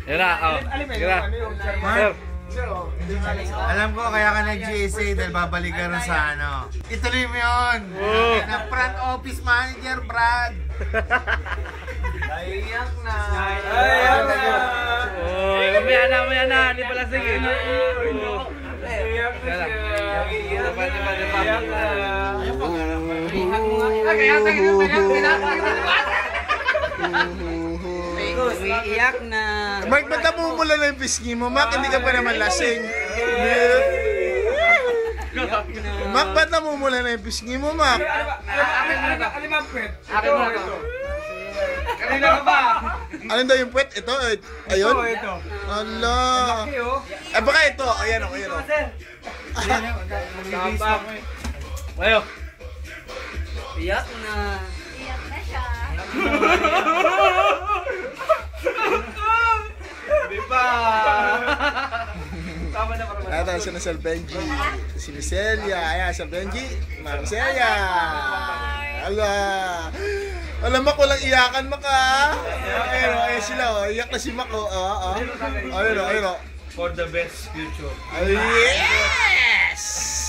Yan na, oh. Sir. Alam ko kaya ka nag-GSA dahil babalik ka rin sa ano. Ituloy mo yun. Na front office manager, Brad. Naiyak na. Naiyak na. Oh, mamaya na. Hindi pala sige. Naiyak na siya. Naiyak na. Iiyak na. Mark, ba't namumula na yung pisngi mo? Mark, hindi ka pa naman lasing. Mark, ba't namumula na yung pisngi mo, Mark? Ano ba, Pet? Ito. Kanina ka ba? Alin daw yung puwet? Ito? Ayun? Ito. Ala. Eh, baka ito. Ayan o, ayan o. Ayo. Iyak na. Iyak na siya. Di ba? Tama na para Ito siya na Sir Benji. Si Miss Celia. Ayan, Sir Benji. Ma'am Celia. Ala. Alam mo, walang iyakan mo ka. Ayun sila. Iyak na si Mac. Ayun o. For the best future. Yes!